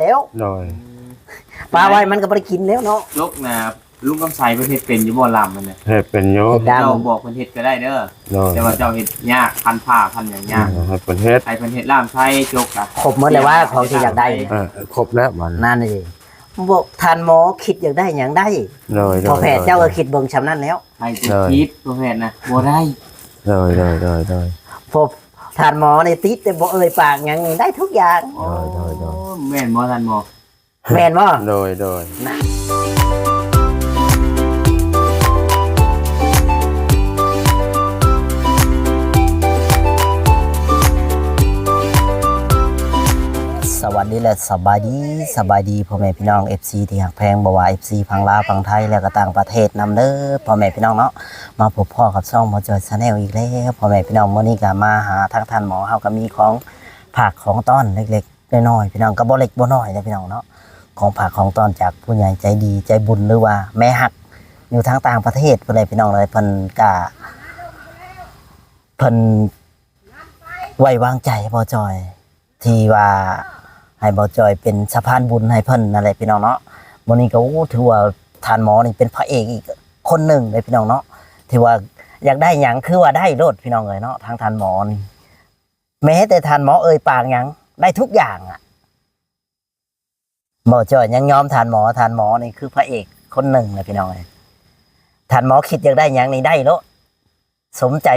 แล้วโดยปลาไว้มันก็บ่ได้กินแล้วเนาะยกนะลุงกำไสประเทศเป็นอยู่บ่ลำมันน่ะ เฮ็ดเป็นอยู่ เฮ็ดได้ เจ้าบอกประเทศก็ได้เด้อ โดย แต่ว่าเจ้าเฮ็ดยากพันผ้าพันอย่างยาก ให้เพิ่นเฮ็ด ไอ้ประเทศล่ามไทยจกอ่ะ ครบหมดเลยว่าของที่อยากได้ ครบแล้วมัน นั่นนี่บอกทานหมอคิดอยากได้หยังได้ โดย พอแพทย์เจ้าก็คิดเบิ่งชำนั้นแล้ว ไอ้จะคิดประเทศนะบ่ได้ โดยพอทานหมอในติดแต่บ่เอ่ยปากหยังได้ทุกอย่าง โอ้แม่นบ่ทันบ่ แม่นบ่ โดยสวัสดีและสบายดีพ่อแม่พี่น้อง FC ที่หักแพงบ่ว่า FC พังลาวพังไทยแล้วก็ต่างประเทศนำเด้อพ่อแม่พี่น้องเนาะมาพบพ่อกับช่องบ่จอย Channel อีกแล้วพ่อแม่พี่น้องมื้อนี้ก็มาหาทางท่านหมอเฮาก็มีของผักของต้อนเล็กๆน้อยๆพี่น้องก็บ่เล็กบ่น้อยนะพี่น้องเนาะของผักของต้อนจากผู้ใหญ่ใจดีใจบุญหรือว่าแม่ฮักอยู่ทางต่างประเทศพ่อแม่พี่น้องเลยเพิ่นไว้วางใจบ่จอยที่ว่าให้บ่จอยเป็นสะพานบุญให้เพิ่นนั่นแหละพี่น้องเนาะมื้อนี้ก็ถือว่าทานหมอนี่เป็นพระเอกอีกคนหนึ่งเลยพี่น้องเนาะที่ว่าอยากได้หยังคือว่าได้โลดพี่น้องเอ้ยเนาะทางทานหมอนี่แม้แต่ทานหมอเอ่ยปากหยังได้ทุกอย่างอ่ะบ่จอยยังยอมทานหมอนี่คือพระเอกคนหนึ่งเลยพี่น้องเอ้ยทานหมอคิดอยากได้หยังนี่ได้โลดสมใจ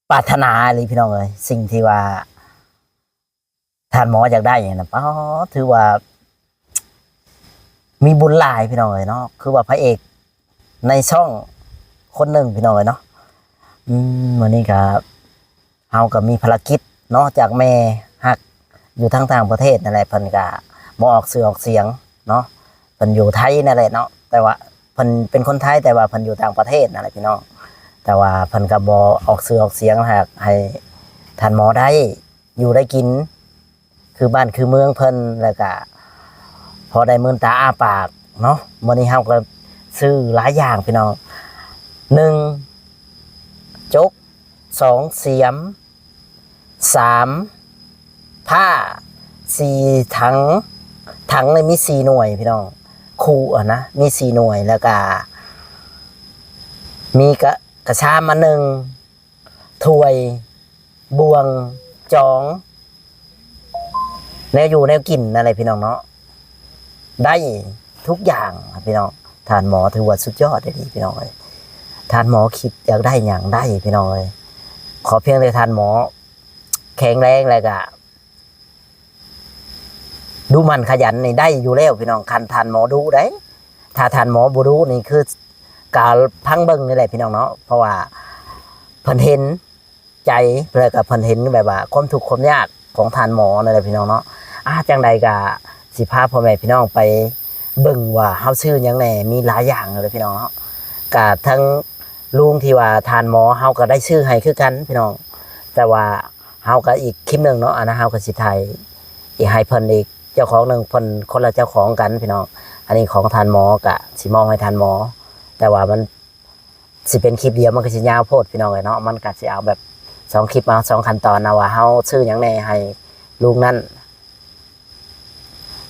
ปรารถนาเลยพี่น้องเอ้ยสิ่งที่ว่าท่านหมออยากได้อย่างนั้นถือว่ามีบุญหลายพี่น้องเลยเนาะคือว่าพระเอกในช่องคนหนึ่งพี่น้องเลยเนาะวันนี้ก็เฮาก็มีภารกิจเนาะจากแม่ฮักอยู่ทั้งต่างประเทศนั่นแหละเพิ่นก็บ่ออกสื่อออกเสียงเนาะเพิ่นอยู่ไทยนั่นแหละเนาะแต่ว่าเพิ่นเป็นคนไทยแต่ว่าเพิ่นอยู่ต่างประเทศนั่นแหละพี่น้องแต่ว่าเพิ่นก็บ่ออกสื่อออกเสียงให้ท่านหมอได้อยู่ได้กินคือบ้านคือเมืองเพิ่นแล้วก็พอได้มื่นตาอ้าปากเนาะมื้อนี้เฮาก็ซื้อหลายอย่างพี่น้อง1จก2เสียม3ผ้า4ถังเลยมี4หน่วยพี่น้องคู่อ่ะนะมี4หน่วยแล้วก็มีกระชามมา1ถ้วยบวงจองแนวอยู่แนวกินอะไรพี่น้องเนาะได้ทุกอย่างพี่น้องทานหมอถือว่าสุดยอดเลยพี่น้องเลยทานหมอคิดอยากได้อย่างได้พี่น้องเลยขอเพียงแต่ทานหมอแข็งแรงเลยกะดูมันขยันนี่ได้อยู่แล้วพี่น้องคันทานหมอดูได้ถ้าทานหมอบูดูนี่คือการพังเบิ้งนี่แหละพี่น้องเนาะเพราะว่าเพิ่นเห็นใจเลยกับเพิ่นเห็นแบบว่าความทุกข์ความยากของทานหมอนั่นแหละพี่น้องเนาะจังใดก็สิพาพ่อแม่พี่น้องไปเบิ่งว่าเฮาชื่อหยังแหน่มีหลายอย่างเลยพี่น้องเนาะก็ทั้งลุงที่ว่าทานหมอเฮาก็ได้ชื่อให้คือกันพี่น้องแต่ว่าเฮาก็อีกคลิปนึงเนาะเฮาก็สิถ่ายอีกให้เพิ่นอีกเจ้าของนึงเพิ่นคนละเจ้าของกันพี่น้องอันนี้ของทานหมอก็สิมองให้ทานหมอแต่ว่ามันสิเป็นคลิปเดียวมันก็สิยาวโพดพี่น้องเลยเนาะมันก็สิเอาแบบ2คลิปมา2ขั้นตอนนะว่าเฮาชื่อหยังแหน่ให้ลุงนั่น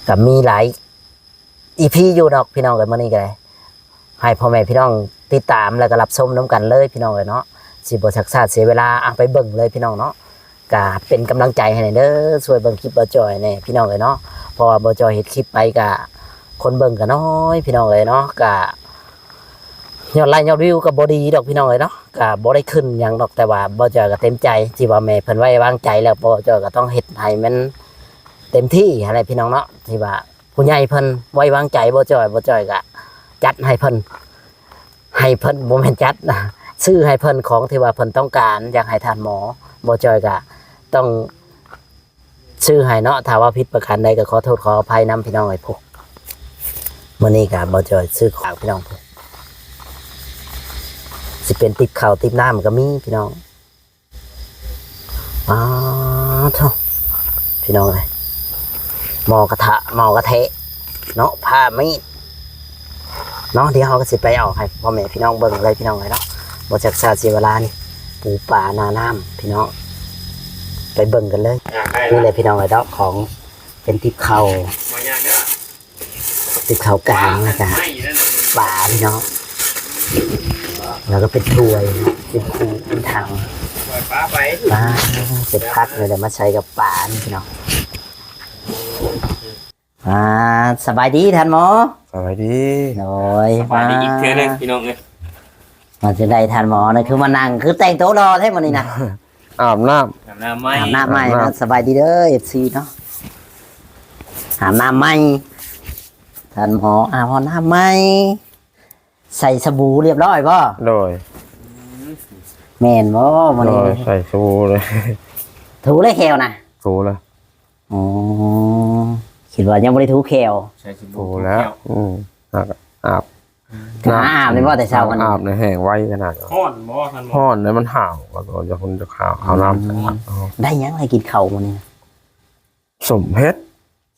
ก็มีหลายEPอยู่ดอกพี่น้องกันมื้อนี้ก็ได้ให้พ่อแม่พี่น้องติดตามแล้วก็รับชมน้ำกันเลยพี่น้องเลยเนาะสิบ่ชักช้าเสียเวลาไปเบิ่งเลยพี่น้องเนาะก็เป็นกำลังใจให้เด้อช่วยเบิ่งคลิปบ่จอยแน่พี่น้องเลยเนาะเพราะว่าบ่จอยเฮ็ดคลิปไปก็คนเบิ่งก็น้อยพี่น้องเลยเนาะก็ยอดไลค์ยอดวิวก็บ่ดีดอกพี่น้องเลยเนาะก็บ่ได้ขึ้นหยังดอกแต่ว่าบ่จอยก็เต็มใจที่ว่าแม่เพิ่นไว้วางใจแล้วบ่จอยก็ต้องเฮ็ดให้มันเต็มที่อะไรพี่น้องเนาะที่ว่าผู้ใหญ่เพิ่นไว้วางใจบ่จอยก็จัดให้เพิ่นบ่แม่นจัดนะซื้อให้เพิ่นของที่ว่าเพิ่นต้องการอยากให้ทานหมอบ่จอยก็ต้องซื้อให้เนาะถ้าว่าผิดประการใดก็ขอโทษขออภัยนำพี่น้องไอ้พวกมื้อนี้ก็บ่จอยซื้อของพี่น้องสิเป็นติบข้าวติบน้ำก็มีพี่น้องเท่าพี่น้องเลยหมอกระทะเนาะผ้ามีดเนาะเดี๋ยวเขาก็สิไปเอาให้พ่อแม่พี่น้องเบิ่งเลยพี่น้องเลยเนาะบ่จักษาเสียเวลานี่ปูปลานาน้ำพี่น้องไปเบิ่งกันเลยนี่เลยพี่น้องเลยเนาะของแฟ เป็นติบเข่า บ่ยากเด้อ ติบเข่ากลางนะจ๊ะ ไม่นั่นน่ะ ปลาพี่น้องแล้วก็เป็นถ้วยเป็นคูเป็นถัง ปล่อยปลาไป ปลาเป็นพักเลยเดี๋ยวมาใช้กับปลานี่พี่น้องสบายดีท่านหมอ สวัสดี โอ้ย ปลาดีอีกเทื่อนึงพี่น้องเอ้ย มาจะได้ท่านหมอนะคือมานั่งคือแต่งโต๊ะรอใช่ไหมนี่นะ อาบน้ อาบน้ำไหม อาบน้ำใหม่นะสบายดีเด้อ FC เนาะอาบน้ำใหม่ท่านหมออาบน้ำใหม่ใส่สบู่เรียบร้อยป่ะ ำโดย แม่นบ่วัน โด นี้ ยใส่ชูเลย ถูเลยแควนะ ชูเลย อ๋อคิดว่ายังไม่ได้ถูแคว ใช่สิ ชูแล้ว อาบ หาอาบเลยว่าแต่เช้ากัน อาบในแห้งไว้ขนาด ฮ้อนบ่ท่านหมอ ห้อนแล้วมันห่าวแล้วก็จะคนจะข่าวเอาน้ำ ได้ยังไงกินเข่าวมันนี่ สมเพชร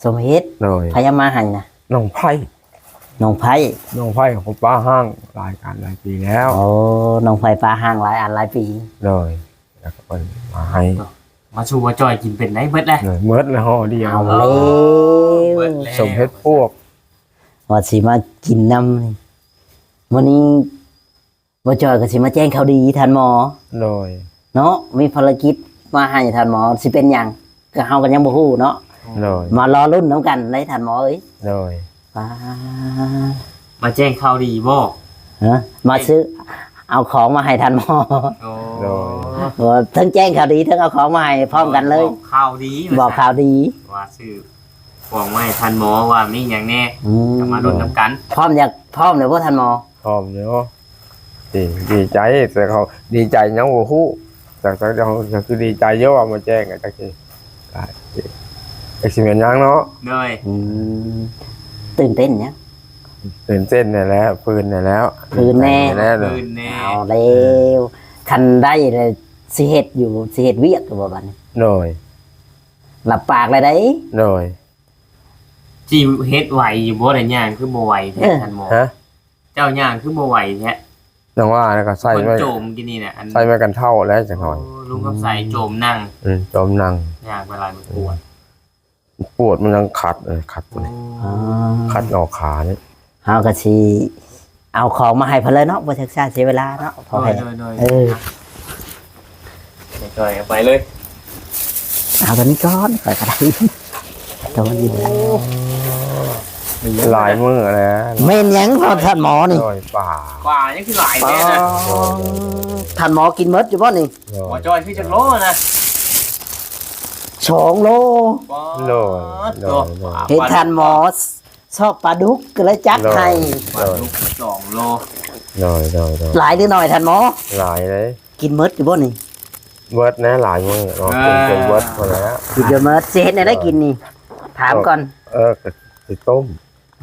สมเหตุ โดย พยามาหันนะ น้องไผ่ น้องไผ่ น้องไผ่ของป้าห้างรายการหลายปีแล้ว โอ้น้องไผ่ปลาห้างหลายอันหลายปี เลยแล้วก็เป็นมาให้ มาชูว่าจอยกินเป็นได้เบิดเลย เลยเมิดเลยห่อเดียว เอาแล้ว เบิดแล้ว สมเพชรพวก ว่าสิมากินน้ำนี่วันนี้บ่จอยก็สิมาแจ้งข่าวดีท่านหมอ เลย เนาะมีภารกิจมาให้ท่านหมอสิเป็นหยังก็เฮากันยังบ่ฮู้เนาะ เลย มารอรุ่นน้ำกันเลยท่านหมอเอ้ย เลย ป้า มาแจ้งข่าวดีบ่ ฮะมาซื้อเอาของมาให้ท่านหมอ โอ้ ว่าทั้งแจ้งข่าวดีทั้งเอาของมาให้พร้อมกันเลย บอกข่าวดี บอกข่าวดี ว่าชื่อบอกว่าให้ท่านหมอว่ามีหยังแน่ อืม จะมาลุ้นน้ำกัน พร้อมเลยว่าท่านหมอ พร้อมเนาะดีใจแต่เขาดีใจยังโอ้โหแต่เขาคือดีใจเยอะว่ามาแจ้งกันตะกี้ไอ้สิเมนยังเนาะ เลย อืมตื่นเต้นเนี่ย ตื่นเต้นเนี่ยแล้วปืนเนี่ยแล้ว ปืนแน่ เลย คืนแน่ เอาเร็วคันได้เลยสิเฮ็ดอยู่สิเฮ็ดเวียกอยู่บ่บัดนี้ หน่อย หลับปากเลยได้ หน่อย จีเฮ็ดไหวอยู่บ่ได้ย่างคือบ่ไหวแท้ท่านหมอ ฮะ เจ้าย่างคือบ่ไหวแท้ น้องว่าแล้วก็ใส่ คน ไม่ โจมกินนี่น่ะอัน ใส่ไม่กันเท่าแล้วจังหน่อย โลุงกับใส่โจมนั่ง จมนัง ย่างเวลามันปวด ปวดมันยังขัดเลยขัดเลย อ๋อ ขัดออกขาเนี่ย เฮาก็สิเอาของมาให้เพิ่นเลยเนาะบ่ทักษาเสียเวลาเนาะพอให้ โดย เออ จอยไปเลย เอาตัวนี้ก่อนก่อนก็ได้ตัวนี้นะ หลายมือแล้ว แม่นหยังพอท่านหมอนี่ หน่อยป่า ป่ายังคือหลายแน่นะ ท่านหมอกินหมดอยู่บ่นี่ หัวจอยคือจังโลนะ 2 โล โดยโดยโดย เห็นท่านหมอชอบปลาดุกก็เลยจัดให้ ปลาดุก2 โล โดยโดยโดย หลายหรือน้อยท่านหมอ หลายเลย กินหมดอยู่บ่นี่ เบิร์ดนะหลายมือเนาะเป็นเบิร์ดหมดแล้ว กินเดี๋ยวหมดสิเฮ็ดให้ได้กินนี่ ถามก่อน คือต้ม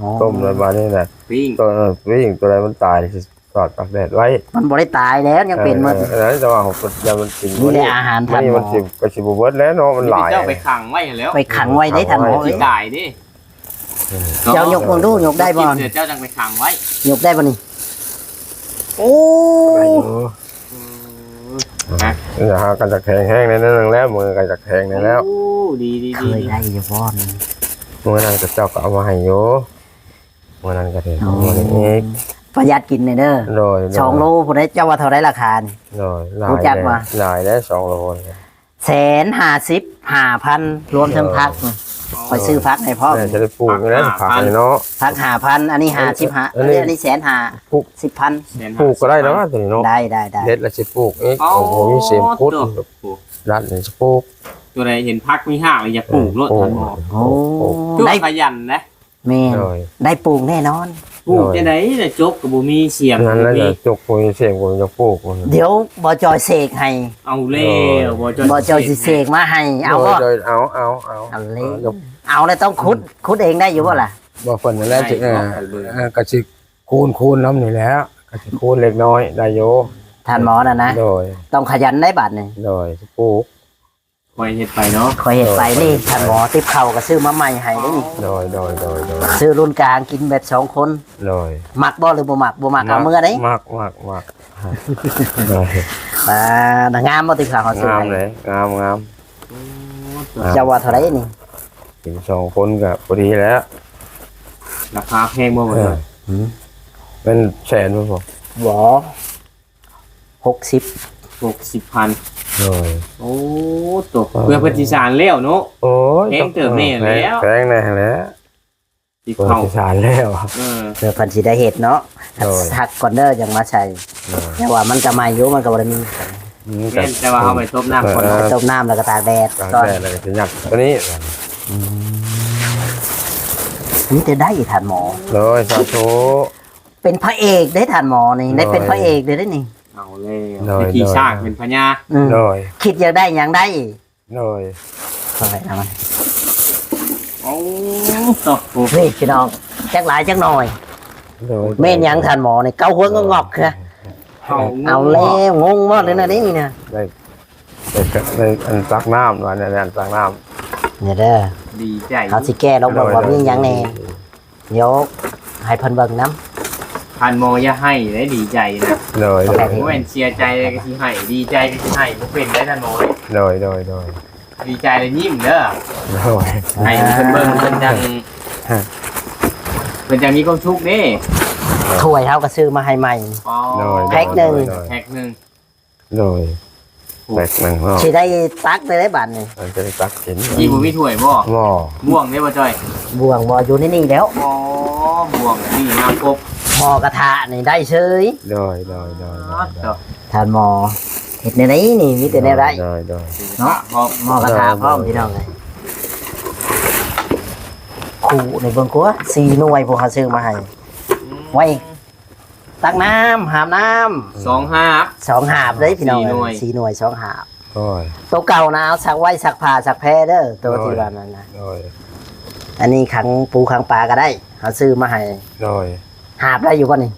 อ๋อ ต้มแล้วมานี่แหละ ปิ้ง ตัววิ่งตัวอะไรมันตายคือสอดตากแดดไว้ มันบ่ได้ตายแล้วยังเป็นหมด แล้วแต่ว่าผมจะมันกิน นี่แหละอาหารท่านหมอ มันสิบก็สิบเบิร์ดแล้วเนาะมันหลาย เจ้าไปขังไว้แล้ว ไปขังไว้ได้ท่านหมอ สิ เอ้ย ตายดิ เจ้ายกมือดูยกได้บ่ เจ้าจังไปขังไว้ ยกได้บ่นี่โอ้ นี่ฮะกันจะแข็งแห้งในนั้นแล้วมือกันจะแข็งในแล้ว โอ้ดีดี เค ดี ยได้อยู่บ่นี่ มือนั้นก็เจ้าก็เอามาให้โยมือนั้นก็ได้มือนี้ ประหยัดกินเด้อ โดย 2 โลผู้ใดเจ้าว่าเท่าไรราคานี่ โดยหลา รู้ ย จักปะ หลายได้2 โล 150,000รวมทั้งพักไปซื้อพักให้พ่อม จะได้ปลูกนะผักเนาะ พัก5,000อันนี้55อันนี้150,000 ปลูก 10,000 ปลูกก็ได้แล้วตัวนี้เนาะ ได้ เด็ดแล้วสิปลูกเองโอ้โหมีเสียมพุทธรัดนี่สิปลูก ตัวใดเห็นพักมีห้าอย่าปลูกรถทันหมอ โอ้ ตัว ได้ ขยันนะ แม่ โดย ได้ปลูกแน่นอน ปลูกจะไหนแต่จกกับบุมีเสียม งั้นแล้ว มี จะจกปุยเสียงกูจะปลูก เดี๋ยวบ่จอยเสกให้ เอาเล่บ่จ บ่จอยสิเสกมาให้เอาบ่ โดยเอา เอาเลยเอาแล้วต้องขุดเองได้อยู่บ่ล่ะ บ่เพิ่นนั่นแหละสิก็สิคูณน้ำนี่แล้วก็สิคูณเล็กน้อยได้โย ท่านหมอน่ะนะ โดย ต้องขยันได้บัดนี่ โดยสิปลูก คอยเห็ดไปเนาะ คอยเห็นไปนี่ท่านหมอติบเข่าก็ซื้อมาใหม่ให้ได้นี่ โดย ซื้อรุ่นกลางกินแบบ2 คน โดย มักบ่หรือบ่มักเอามือได้ มากโดย งามบ่ติบเข่าเขาซื้อง าม ให้ เลยงาม เจ้าว่าเท่าไหร่นี่ กิน2คนก็พอดีแล้ว ราคาแพงบ่บ่ เอ เล อย เป็นแสนบ่บอก หวอ60 60,000 โดย โอ้ตัวเพื่อเพิ่นสิสร้างแล้วเนาะ โอ้ย แพงเติบแน่แล้ว แพงแน่แล้ว สิ เปิด เข้า ที่ศาลแล้ว เออ เพื่อเพิ่นสิได้เฮ็ดเนาะ โอ้ย หักก่อนเด้อจังมาใช้ โดย แต่ว่ามันก็มาอยู่มันก็บ่ได้มี แม่นแต่ว่าเอาไปต้มน้ำก่อน ไปต้มน้ำแล้วก็ตากแดด กลาง ก่อน แดดเลยจะหยักตัวนี้ นี่จะได้ทานหมอ โดยสาธุ เป็นพระเอกได้ทานหมอนี่ได้เป็นพระเอกเลยได้นี่ เอาแล้ววิธีสร้างเป็นพญา อืม โดย คิดอยากได้อย่างได้ โดย เท่าไหร่นะมัน โอ้ตก นี่พี่น้องจักหลายจักหน่อย โดย แม่นหยังทานหมอนี่เกาหัวงอกๆค่ะ เอาแล้วงงมากเลยนะนี่นะ ได้อันตักน้ำวันนี้อันตักน้ เนี่ยเด้อ ดีใจ เขาสิแก้ลองบอกว่ามีหยังแน่เดี๋ยวให้เพิ่นเบิ่งน้ พันโมอย่าให้ได้ดีใจนะ โดยโดย ผมเป็นเสียใจเลยก็ที่ให้ดีใจก็ที่ให้ผมเป็นได้ทันโมเลย โดยโดยโดย ดีใจเลยยิ้มเด้อ โดย ให้เพิ่นเบิ่งเพิ่นจังเพิ่นจังมีความสุขเด้ ำถ้วยเฮาก็ซื้อมาให้ใหม่ อ๋อ โดย แพ็คหนึ่ง แพ็คหนึ่ง โดยแพ็คหนึ่งเนาะ สิได้ตักได้บัดนี่ มันจะได้ตักกิน ยี่บ่มีถ้วยบ่ หม้อ บ่วงได้บ่จ้อย บ่วงบ่อยู่ในนี่แล้ว อ๋อบ่วงนี่น้ำกบ หมอกระทะนี่ได้เฉย โดยโดยโดยโดยโดย ทานหมอเฮ็ดในไหนนี่มีแต่ในไร โดยโดย เนาะพอ หมอกระทะพร้อมพี่น้องเลยขู่ในเบิ่งกัว4หน่วยพวกเขาซื้อมาให้ ไว้ ตักน้ำหามน้ 2-5 ำ2หาบเลยพี่น้อง 4หน่วย 4หน่วย2หาบ โดย ตัวเก่านะเอาสักไว้สักผ้าสักแพรเด้อตัวที่ว่านั้นนะ โดย อันนี้ขังปูขังปลาก็ได้เขาซื้อมาให้ โดย หาบได้อยู่ก่อนนี่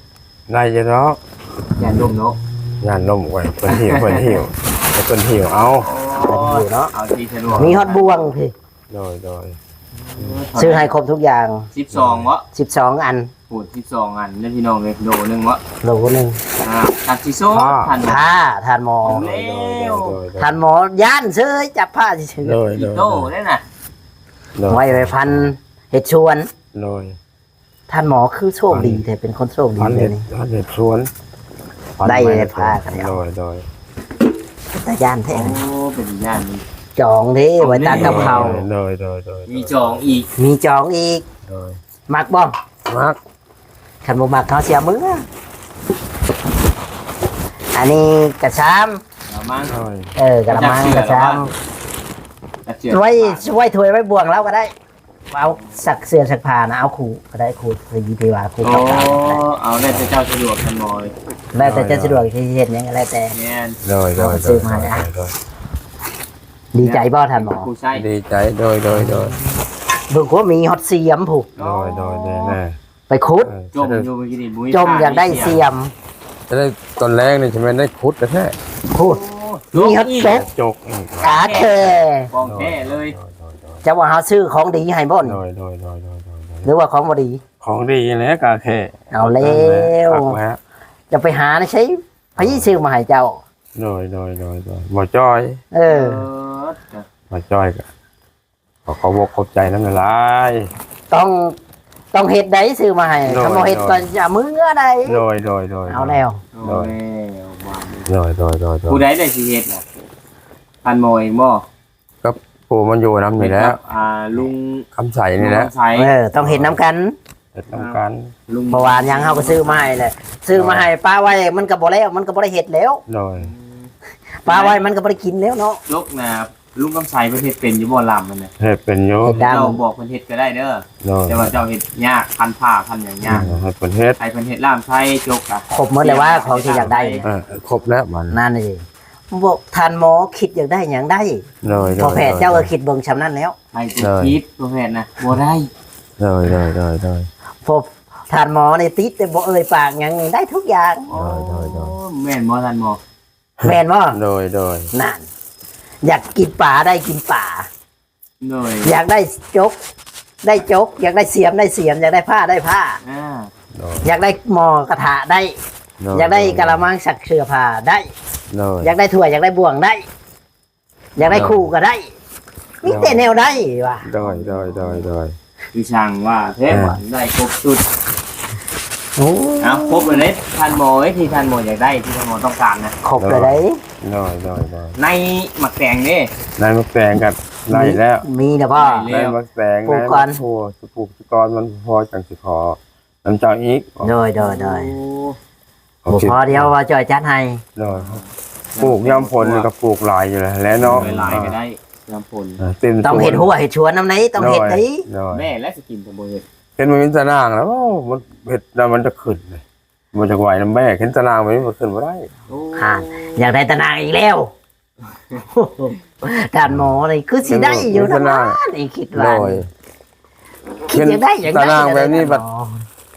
ได้จะเนาะ อย่าดมเนาะ งานนมไว้เพิ่นหิวเพิ่นหิวเพิ่นหิวเอา อยู่เนาะ เอาที่สะดวก มีฮอดบวงพี่ โดยโดย ซื้อให้ครบทุกอย่าง 12วะ 12 อัน พูด12อันเด้อพี่น้องเลยโลนึงวะ โลนึง ตัดสิโซทัน ผ้าทานหมอ โดยโดยโดย ทานหมอย่านซื้อจับผ้าซื้อ โดย อี โดย โต้ได้น่ะ โดย ไว้ไปพันเห็ดชวน โดย ท่านหมอคือโชคดีแต่เป็นคนโชคดี พัน เล เห็ ย ด นี่ พันเห็ดสวน ได้เห็ดพากันแล้ว โดยโดย แต่ย่านแท้ โอ้เป็นย่านนี้ จองเด้ไว้ตักกับเขาว โดยโดยโดย มีจองอีก มีจองอีก โดย มักบ้อง มัก ขันบ่มักเขาเสียมืออันนี้กระชาม เอามั่ง โดย กระมังกระชาม ตัดเชือก ไว้ถ้วยไว้บวงแล้วก็ได้เอาสักเสื้อสักผ้านะเอาขู่ก็ได้ขู่สีเทวาขู่ โอ้ กับเขาก็ได้ เอาได้แต่เจ้าสะดวกทันหมอย แล้วแต่จะสะดวกที่เห็นยังไงแล้วแต่ แม่น โดยโดยโด ซื้อย มาได้ โดย ดีใจบ่ท่านหมอ ผู้ใช้ ดีใจโดยโดยโดย เบิ่งว่ามีฮอตเสียมผูก โดยโดยแน่แน่ ไปคุด จมอยู่เมื่อกี้นี่บุ้ย จมอยากได้เสียม จะได้ตอนแรกนี่ใช่ไหมได้คุดแท้ พูด มีฮอตจก จกอีก ขาแค่ กองแท้เลย จะว่าเขาซื้อของดีให้บ่น โดยโดยโดยโดยโดย หรือว่าของบ่ดี ของดีแล้วกาแค่ เอาแล้ว ปักแล้ว จะไปหานะใช้พี่ซื้อมาให้เจ้า โดยโดยโดยโดยบ่จ้อย เออ บ่จ้อยก็ขอบอกขอบใจน้ำลาย ต้องเฮ็ดได้ซื้อมาให้ โดย ถ้าบ่เฮ็ดก็จะมือได้ โดยโดยโดย เอาแล้ว โอ้ย โดยโดยโดยโด ผู้ ย ใดได้สิเฮ็ดน่ะทันหมอยบ่ ปู่มันอยู่น้ำนี่แล้ว ลุง คำใสนี่แหละ ใช้ ต้องเฮ็ดน้ำกัน เฮ็ดทำการ ลุง เมื่อวานยังเฮาก็ซื้อมาให้แหละซื้อมาให้ป้าไว้มันก็บ่แล้วมันก็บ่ได้เฮ็ดแล้ว โดย ป้าไว้มันก็บ่ได้กินแล้วเนาะ ยกนะลุงกำไสเพิ่นเฮ็ดเป็นอยู่บ่ลำมันน่ะ เฮ็ดเป็นโย เฮ็ดได้ เจ้าบอกเพิ่นเฮ็ดก็ได้เด้อ โดย แต่ว่าเจ้าเฮ็ดยากพันผ้าพันหยังยาก ให้เป็นเฮ็ด ให้เพิ่นเฮ็ดล่ามไทยจกอ่ะ ครบหมดเลยว่าของที่อยากได้ ครบแล้วมัน นั่นนี่บอกทานหมอคิดอยากได้หยังได้ โดยโด พอย แพทย์เจ้าก็คิดเบิ่งชำนั้นแล้ว ให้เป็นคิดตัวแพทย์นะบ่ได้ โดยโดยโดยโดย พอทานหมอในติดแต่บ่เอ่ยปากหยังนี่ได้ทุกอย่าง โดย แม่นบ่ทันหมอ แม่นบ่ โดยโดย นั่นอยากกินป่าได้กินป่า หน่อย อยากได้จก ได้จก อยากได้เสียมได้เสียม อยากได้ผ้าได้ผ้า โดย อยากได้หมอกระทะได้ อยากได้กะละมังสักเสื้อผ้าได้ โดย อยากได้ถ้วยอยากได้บ่วงได้ อยากได้คู่ก็ได้ มีแต่แนวได้ว่ะ โดย คือช่างว่าแท้ว่าได้ครบชุด โอ้ เอาครบเลยเด้ท่านหมอไอ้ที่ท่านหมออยากได้ที่ท่านหมอต้องการนะ ครบเลยได้ โดย ในหมักแตงนี่ นายมาแปลงกันไล่แล้ว มีนะพ่อ ได้ นายมาแปลง ปลูกก่อน โอ้จะปลูกก่อนมันพอจังสิขอน้ำเจ้าอีก โดย โอ บ่ เค พอเดียวว่าจอยจัดให้ โดยปลูกย่ำผลนี่ก็ปลูกหลายอยู่แล้วเนาะ หลายๆก็ได้ยำผล เต็ม ต้องเห็ดหัวเห็ดชวนน้ำไหนต้องเห็ดไหน โดย แม่และสกินผมบ่เฮ็ด เห็นมันเป็นตะนางแล้วมันเห็ดแล้วมันจะขึ้นเลยมันจะไหวน้ำแม่เห็นตะนางมันขึ้นมาได้ โอ้ อยากได้ตะนางอีกแล้วด่านหมอนี่คือสิได้อยู่นะนี่คิด โด ว่าย คิดอยากได้อย่าง ตะนางแบบนี้แบบ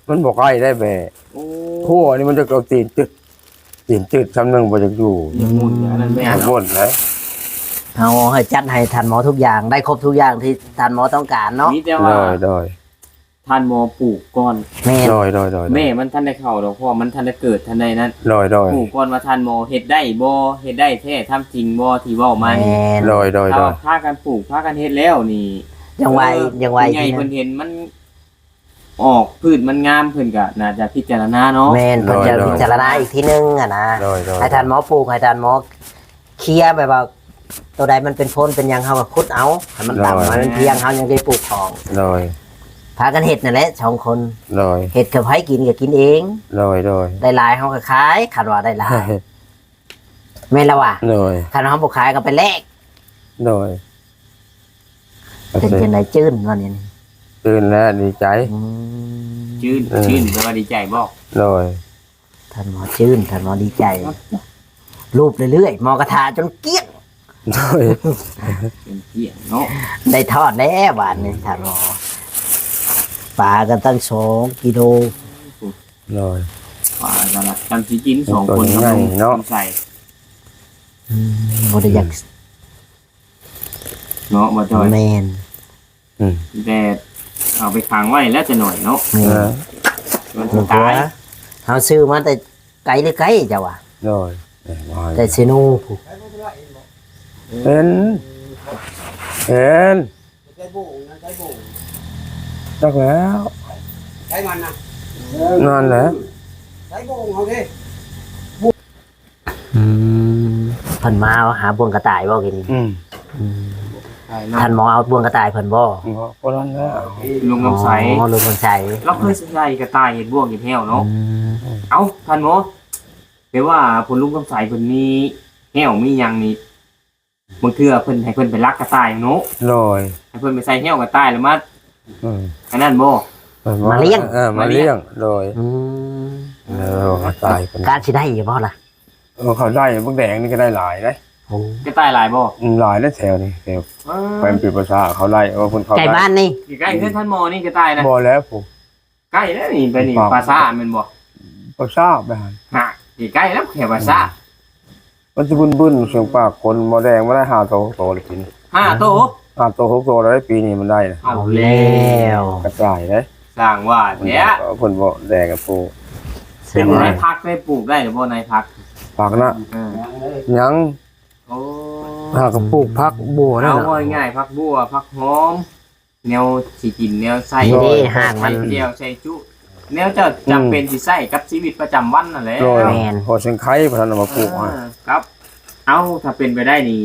มันบอกไอ้ได้แบ่ โอ้ หัวนี่มันจะเอาตีนจืดซ้ำหนึ่งมันจะอยู่ ยังมุนอย่างนั้นแม่ ทั้งหม เนาะ ดเลย เอาให้จัดให้ทันหมอทุกอย่างได้ครบทุกอย่างที่ทันหมอต้องการเนาะ นี่แต่ โด ว่าย โดย ท่านหมอปลูกก่อน แม่ โดย แม่มันท่านได้เข้าดอกเพราะว่ามันท่านได้เกิดท่านใดนั้น โดย ปลูกก่อนว่าท่านหมอเฮ็ดได้บ่เฮ็ดได้แท้ทำจริงบ่ที่เว้ามานี่ แม่ โดย ถ้าว่าพากันปลูกพากันเฮ็ดแล้วนี่ ยังไวยังไว ผู้ใหญ่เพิ่นเห็นมันออกพืชมันงามเพิ่นก็น่าจะพิจารณาเนาะ แม่นเพิ่นจะพิจารณาอีกทีนึงอ่ะนะ โดย ให้ทันหมอปลูกให้ทันหมอเคลียร์แบบว่าตัวใดมันเป็นโพนเป็นหยังเฮาก็ขุดเอาให้มันต่ำให้มันเพียงเฮายังได้ปลูกของ โดย พากันเฮ็ดนั่นแหละสองคน โดย เฮ็ดกับไผกินก็กินเอง โดย ได้หลายเฮาก็ขายคันว่าได้หลายแม่นแล้วว่ะ โดย คันเฮาบ่ขายก็ไปแลก โดย เป็นจังไดจื้นว่านี่ ตื่นแล้วดีใจ อืม ชื่นแปลว่าดีใจบ่ โดย ท่านหมอชื่นท่านหมอดีใจ รูปเรื่อยๆหมอกระทาจนเกลี้ยง โดย เป็นเกียงเนาะ ได้ทอดแล้วหวานนี่ท่านหมอปลากันตั้ง2 กิโล โดย ว่ากันละกันสิกิน2 คน ตัวใหญ่เนาะ ใส่ บ่ได้อยาก เนาะบ่จอย แม่น แต่เอาไปค้างไว้แล้วจะหน่อยเนาะ แม่น มัน หนู จะ กลัว ตาย เฮาซื้อมาแต่ไกลหรือไกลจ้ะวะ โดย แต่เซนูผู้ เห็นจักแล้ว ใช้มันนะ นอนแล้ว ใช้โบงเอาดิ เพิ่นมาหาบ่วงกระต่ายบ่กินนี่ ตาย ท่าน เนาะ หมอเอาบ่วงกระต่ายเพิ่นบ่ ก็นอนแล้ว ลุงน้ำใส อ๋อลุงคนใส่ เราเคยใส่กระต่ายเห็ดบ่วงเห็ดแห้วเนาะเอ้าท่านหมอแปลว่าผลลุงน้ำใสเพิ่นมีแห้วมีหยังนี่บางเทื่อเพิ่นให้เพิ่นไปลักกระต่ายเนาะ โดย ให้เพิ่นไปใส่แห้วกระต่ายแล้วมา อืม อันนั้นบ่ มาเลี้ยงโดย อืม ตายคน การสิได้อยู่บ่ล่ะ เขาได้พวกแดงนี่ก็ได้หลายได้ โอ้ กระต่ายหลายบ่ หลายได้แถวนี่แถวไปปิดภาษาเขาไล่คนเขา ใกล้บ้านนี่ อยู่ใกล้เพื่อนท่านหมอนี่กระต่ายนะ บ่แล้วผม ใกล้แล้วนี่ไปนี่ปราสาทแม่นบ่ ภาษาไปหัน ฮะอยู่ใกล้แล้วแค่ปราสาท มันจะบึ้นเสียงปากคนมอแดงไม่ได้5 โตเลยกิน 5โต 5 โต 6 โตได้ปีนี้มันได้นะ เอา เอา แล้ แล้ว กระจายได้ สร้างว่าแท้ คนบ่แดงกับปู เป็นนายพักได้ปลูกได้หรือบ่นายพัก ปากนะ เออ ยัง โอ้ หากับปลูกพักบัวนั่น เอา น่ะ ว่าง่ายพักบัวพักหอมแนวสิกินแนวใส่ นี่ดิห่างมัน ใส่เจียวใส่จุแนวจะจำเป็นสิใส่กับชีวิตประจำวันนั่นแหละ โดยพอเชียงไข่พนันเอามาปลูกอ่ะ ครับ เอาถ้าเป็นไปได้นี่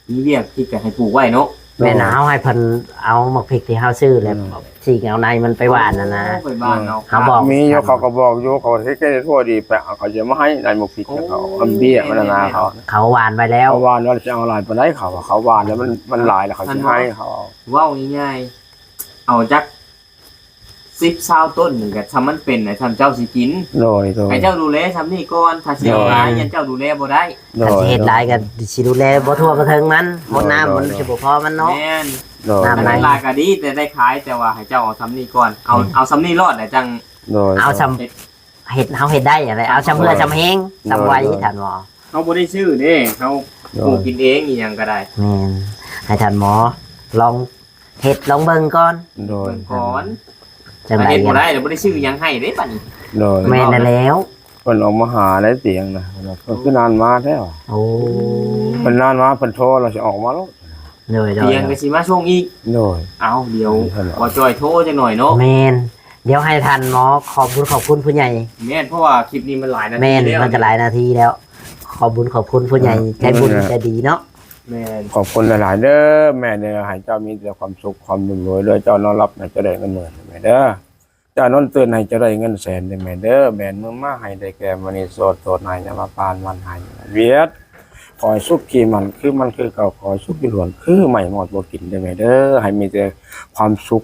มีเรียกที่จะให้ปลูกไว้เนาะ แม่หนาวให้เพิ่นเอาหมกพริกที่เฮาซื้อแล้วฉีกเอาในมันไปหวานน่ะนะ ไปบ้านเนาะ เขาบอก มีโยเขาก็บอกโยเขาเฮ็ดแค่ทั่วดีไปเอาเขาจะมาให้นายหมกพริกเขาอันเบี้ยมันนาเขา เขาหวานไว้แล้ว เขาวานว่าจะเอาหลายไปได้เขาเขาวานแล้วมันหลายแล้วเขาจะให้เขา เว้าง่ายๆเอาจัก10-20ต้นหนึ่งก็ทำมันเป็นน่ะทำเจ้าสิกิน โดย ให้เจ้าดูแลทำนี่ก่อนถ้าเสียหายยันเจ้าดูแลบ่ได้ โด ถ้าย สิเฮ็ดหลายก็สิดูแลบ่ทั่วบ่ถึงมันหมดน้ำมันสิบ่พอมันเนาะ แม่น โดย น้ำ อันนั้นลายก็ดีแต่ได้ขายแต่ว่าให้เจ้าเอาทำนี่ก่อนเอาทำนี่รอดแต่จัง โดย เอาซำเฮ็ดเฮาเฮ็ดได้อะไรเอาซำเพื่อซำแฮงซำไว้ท่านหมอ เขาบ่ได้ชื่อเด้เขาปลูกกินเองอีหยังก็ได้ แม่นให้ท่านหมอลองเฮ็ดลองเบิ่งก่อน โดย เพิ่นก่อน จัง ถ้า ได๋ เฮ็ดบ่ได้เดี๋ยวบ่ได้ชื่อหยังให้เด้บัดนี้ โดย แม่นแล้ว คนออกมาหาได้เตียงนะคือนานมาแท้ โอ้ เป็นนานมาเป็นโทรเราจะออกมาแล้ว โดย เตียงก็สิมาส่งอีก โดย เอาเดี๋ยวบ่จอยโทรจังหน่อยเนาะ แมนเดี๋ยวให้ทันหมอขอบคุณผู้ใหญ่ แม่นเพราะว่าคลิปนี้มันหลายนา แม ที น แล้ว มันก็หลายนาทีแล้ว ขอบคุณผู้ใหญ่ใจบุญใจดีเนาะ แม่น ขอบคุณหลายๆเด้อแม่เด้อให้เจ้ามีแต่ความสุขความรุ่งเรืองเด้อเจ้านอนรับให้เจ้าได้เงินหมื่นแม่เด้อเจ้านอนตื่นให้เจ้าได้เงินแสนแม่เด้อแม่นมือมาให้ได้แก่มณีโสดให้ยามาปานวันให้เวียดขอให้สุขที่มันคือเก่าขอให้สุขที่หลวนคือใหม่หมดบ่กินเด้อแม่เด้อให้มีแต่ความสุข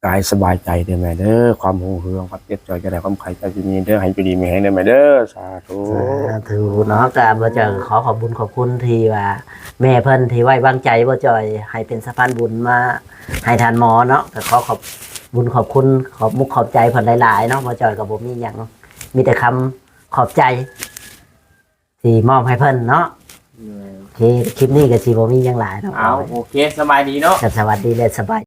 กายสบายใจเด้อแม่เด้อความหงเฮืองความเจ็บใจจะได้ความไข่ใจจะมีเด้อให้อยู่ดีมีแรงเด้อแม่เด้อสาธุ ถือเนาะก็บ่จอยขอขอบคุณที่ว่า แม่เพิ่นที่ไว้วางใจบ่จอยให้เป็นสะพานบุญมาให้ทานหมอเนาะก็ขอขอบคุณขอบมุกขอบใจเพิ่นหลายๆเนาะบ่จอยก็บ่มีหยังมีแต่คำขอบใจที่มอบให้เพิ่นเนาะโอเคคลิปนี้ก็สิบ่มีหยังหลายเนาะ เอาโอเคสบายดีเนาะ สวัสดีและสบาย